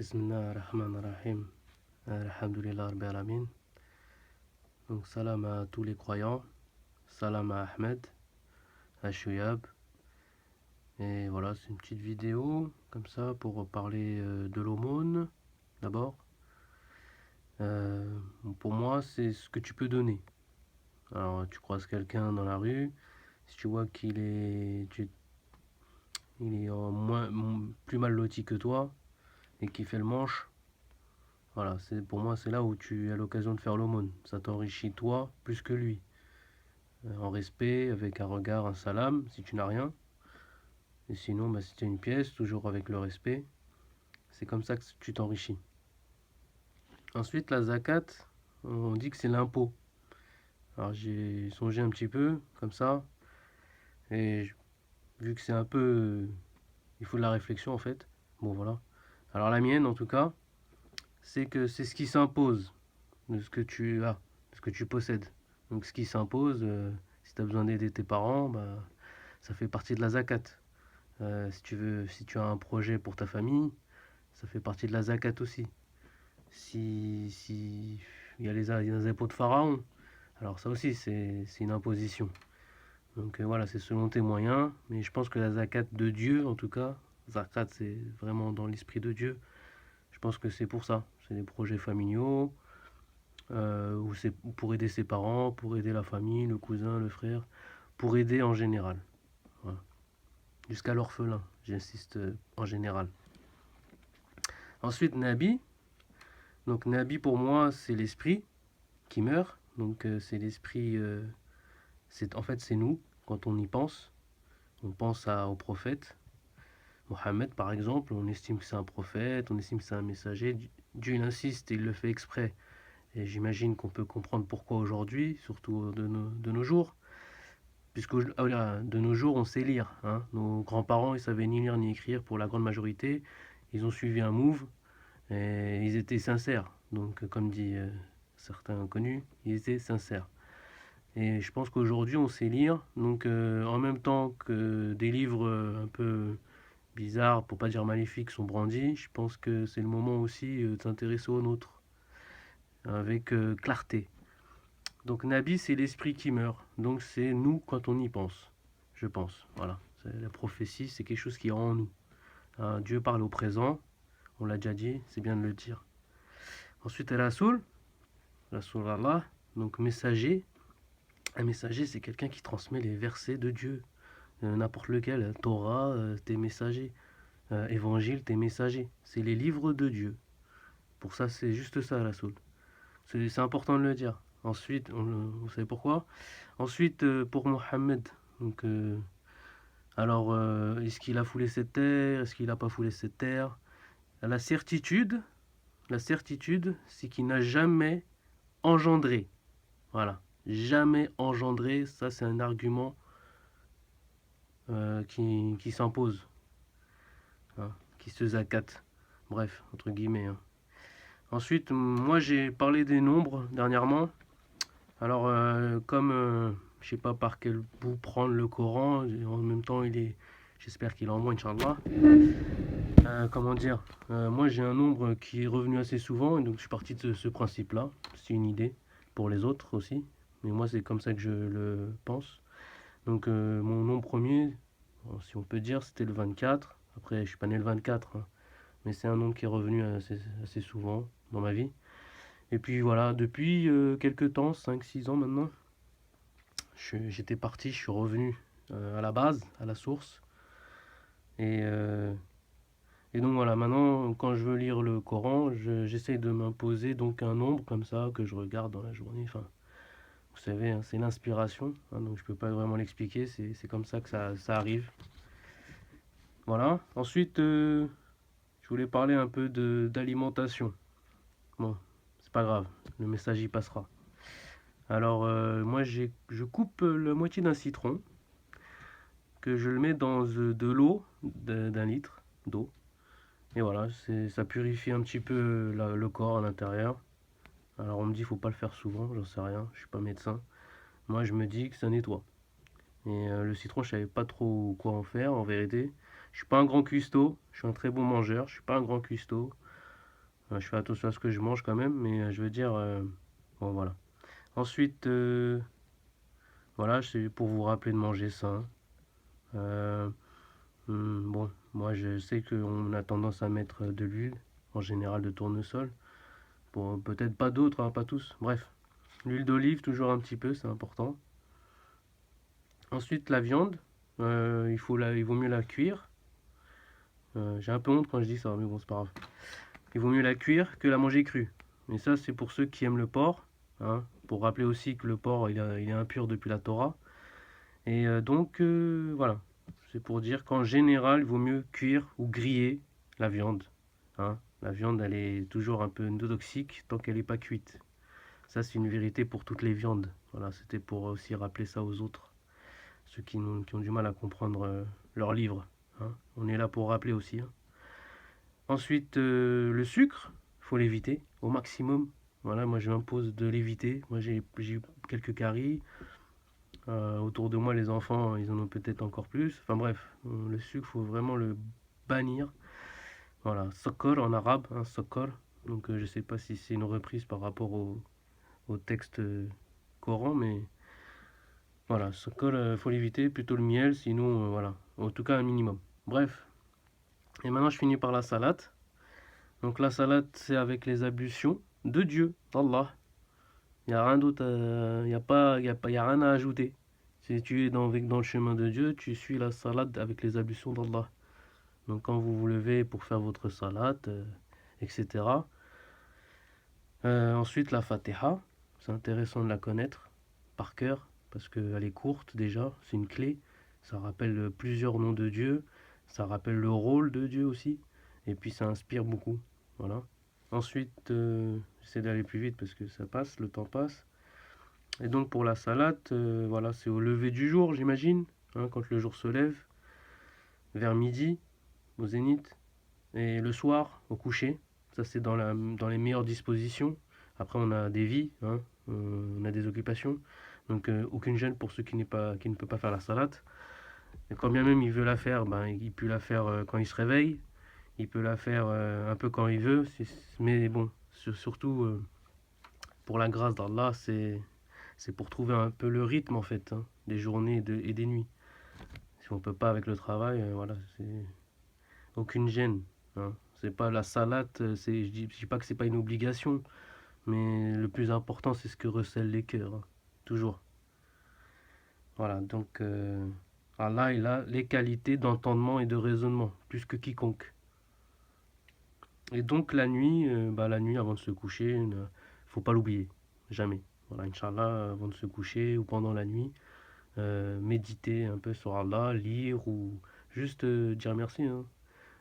Bismillah ar-Rahman ar-Rahim. Alhamdulillah Rabbil Alamin. Donc salam à tous les croyants. Salam à Ahmed, à Shouyab. Et voilà, c'est une petite vidéo comme ça pour parler de l'aumône d'abord. Pour moi, c'est ce que tu peux donner. Alors, tu croises quelqu'un dans la rue, si tu vois il est plus mal loti que toi et qu'il fait le manche, voilà, pour moi, c'est là où tu as l'occasion de faire l'aumône. Ça t'enrichit toi plus que lui. En respect, avec un regard, un salam, si tu n'as rien. Et sinon, si tu as une pièce, toujours avec le respect. C'est comme ça que tu t'enrichis. Ensuite, la zakat, on dit que c'est l'impôt. Alors j'ai songé un petit peu, comme ça. Et vu que c'est un peu... il faut de la réflexion en fait. Bon voilà. Alors la mienne en tout cas, c'est que c'est ce qui s'impose de ce que tu as, de ce que tu possèdes. Donc ce qui s'impose, si tu as besoin d'aider tes parents, ça fait partie de la zakat. Si tu as un projet pour ta famille, ça fait partie de la zakat aussi. Si il y a les impôts de pharaon, alors ça aussi c'est une imposition. Donc voilà, c'est selon tes moyens, mais je pense que la zakat de Dieu, en tout cas, zakat c'est vraiment dans l'esprit de Dieu. Je pense que c'est pour ça. C'est des projets familiaux, ou c'est pour aider ses parents, pour aider la famille, le cousin, le frère, pour aider en général. Voilà. Jusqu'à l'orphelin, j'insiste, en général. Ensuite, Nabi. Donc Nabi pour moi c'est l'esprit qui meurt. Donc c'est l'esprit, en fait c'est nous quand on y pense. On pense au prophète. Mohammed par exemple, on estime que c'est un prophète, on estime que c'est un messager. Dieu il insiste et il le fait exprès. Et j'imagine qu'on peut comprendre pourquoi aujourd'hui, surtout de nos jours. Puisque de nos jours on sait lire. Hein. Nos grands-parents ils savaient ni lire ni écrire pour la grande majorité. Ils ont suivi un move et ils étaient sincères. Donc comme dit certains connus, ils étaient sincères. Et je pense qu'aujourd'hui, on sait lire. Donc, en même temps que des livres un peu bizarres, pour pas dire maléfiques, sont brandis, je pense que c'est le moment aussi de s'intéresser aux nôtres, avec clarté. Donc, Nabi, c'est l'esprit qui meurt. Donc, c'est nous quand on y pense, je pense. Voilà. La prophétie, c'est quelque chose qui est en nous. Hein, Dieu parle au présent, on l'a déjà dit, c'est bien de le dire. Ensuite, Rasoul Allah, donc messager. Un messager, c'est quelqu'un qui transmet les versets de Dieu. N'importe lequel, Torah, tes messagers, Évangile, tes messagers. C'est les livres de Dieu. Pour ça, c'est juste ça, la soul. C'est important de le dire. Ensuite, vous savez pourquoi? Ensuite, pour Mohammed, donc, est-ce qu'il a foulé cette terre? Est-ce qu'il n'a pas foulé cette terre? La certitude, c'est qu'il n'a jamais engendré. Voilà. Jamais engendré, ça c'est un argument qui s'impose, hein, qui se zacate. Bref, entre guillemets. Hein. Ensuite, moi j'ai parlé des nombres dernièrement. Alors, je sais pas par quel bout prendre le Coran, en même temps j'espère qu'il est en moi, Inch'Allah. Comment dire, moi j'ai un nombre qui est revenu assez souvent, et donc je suis parti de ce principe-là. C'est une idée pour les autres aussi, mais moi c'est comme ça que je le pense. Donc mon nombre premier, si on peut dire, c'était le 24. Après, je suis pas né le 24, hein, mais c'est un nombre qui est revenu assez souvent dans ma vie. Et puis voilà, depuis quelques temps, 5 6 ans maintenant, j'étais parti, je suis revenu à la base, à la source. Et, euh, et donc voilà, maintenant, quand je veux lire le Coran, j'essaye de m'imposer donc un nombre comme ça que je regarde dans la journée. Enfin, vous savez, hein, c'est l'inspiration, hein, donc je peux pas vraiment l'expliquer, c'est comme ça que ça arrive. Voilà. Ensuite, je voulais parler un peu d'alimentation. Bon, c'est pas grave, le message y passera. Alors, moi, je coupe la moitié d'un citron, que je le mets dans de l'eau, d'un litre d'eau. Et voilà, ça purifie un petit peu le corps à l'intérieur. Alors, on me dit, faut pas le faire souvent, j'en sais rien, je suis pas médecin. Moi, je me dis que ça nettoie. Et le citron, je savais pas trop quoi en faire, en vérité. Je suis pas un grand cuistot, je suis un très bon mangeur, je suis pas un grand cuistot. Je fais attention à ce que je mange quand même, mais je veux dire, bon voilà. Ensuite, voilà, c'est pour vous rappeler de manger sain. Euh, bon, moi je sais qu'on a tendance à mettre de l'huile, en général de tournesol. Bon, peut-être pas d'autres, hein, pas tous. Bref, l'huile d'olive, toujours un petit peu, c'est important. Ensuite, la viande, il vaut mieux la cuire. J'ai un peu honte quand je dis ça, mais bon, c'est pas grave. Il vaut mieux la cuire que la manger crue. Et ça, c'est pour ceux qui aiment le porc, hein, pour rappeler aussi que le porc, il est impur depuis la Torah. Et donc, voilà. C'est pour dire qu'en général, il vaut mieux cuire ou griller la viande, hein. La viande, elle est toujours un peu toxique tant qu'elle n'est pas cuite. Ça, c'est une vérité pour toutes les viandes. Voilà, c'était pour aussi rappeler ça aux autres, ceux qui ont du mal à comprendre leur livre, hein. On est là pour rappeler aussi, hein. Ensuite, le sucre, il faut l'éviter au maximum. Voilà, moi je m'impose de l'éviter. Moi j'ai eu quelques caries. Autour de moi, les enfants, ils en ont peut-être encore plus. Enfin bref, le sucre, faut vraiment le bannir. Voilà, sokor en arabe, hein, sokor. Donc je sais pas si c'est une reprise par rapport au texte coran, mais voilà, sokor, faut l'éviter. Plutôt le miel, sinon, voilà. En tout cas, un minimum. Bref. Et maintenant, je finis par la salade. Donc la salade, c'est avec les ablutions de Dieu, d'Allah. Il n'y a rien d'autre, il n'y a pas, y a rien à ajouter. Si tu es dans le chemin de Dieu, tu suis la salade avec les ablutions d'Allah. Donc quand vous vous levez pour faire votre salade, etc. Ensuite la Fatiha, c'est intéressant de la connaître par cœur, parce qu'elle est courte déjà, c'est une clé. Ça rappelle plusieurs noms de Dieu, ça rappelle le rôle de Dieu aussi, et puis ça inspire beaucoup. Voilà. Ensuite, j'essaie d'aller plus vite parce que ça passe, le temps passe. Et donc pour la salade, voilà, c'est au lever du jour, j'imagine, hein, quand le jour se lève, vers midi, au zénith, et le soir, au coucher. Ça, c'est dans les meilleures dispositions. Après, on a des vies, hein, on a des occupations. Donc, aucune gêne pour ceux qui ne peut pas faire la salade. Et quand bien même il veut la faire, ben, il peut la faire quand il se réveille. Il peut la faire un peu quand il veut. Mais bon, surtout pour la grâce d'Allah, c'est pour trouver un peu le rythme en fait, hein, des journées et des nuits. Si on peut pas avec le travail, voilà, c'est aucune gêne, hein. C'est pas la salade, je dis pas que c'est pas une obligation, mais le plus important c'est ce que recèlent les cœurs, hein, toujours. Voilà, donc Allah il a les qualités d'entendement et de raisonnement, plus que quiconque. Et donc la nuit avant de se coucher, faut pas l'oublier, jamais. Voilà, Inch'Allah, avant de se coucher ou pendant la nuit, méditer un peu sur Allah, lire ou juste dire merci, hein.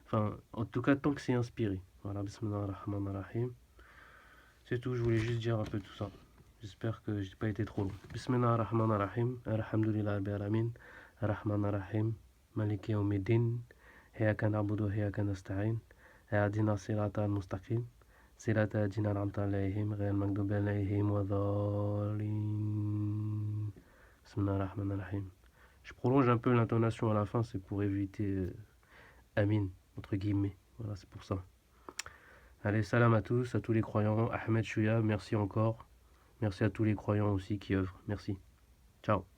Enfin, en tout cas, tant que c'est inspiré. Voilà, bismillah ar-Rahman ar-Rahim. C'est tout, je voulais juste dire un peu tout ça. J'espère que j'ai pas été trop long. Bismillah ar-Rahman ar-Rahim. Alhamdulillah rabbil alamin. Ar-Rahman ar-Rahim. Maliki yawmiddin. Iyyaka na'budu wa iyyaka nasta'in. Ihdina sirata al-mustaqim. Sirata alladhina an'amta alayhim ghayril maghdubi alayhim wadh-dhalin. Bismillah ar-Rahman ar-Rahim. Je prolonge un peu l'intonation à la fin, c'est pour éviter Amin, entre guillemets. Voilà, c'est pour ça. Allez, salam à tous les croyants. Ahmed Chouya, merci encore. Merci à tous les croyants aussi qui œuvrent. Merci. Ciao.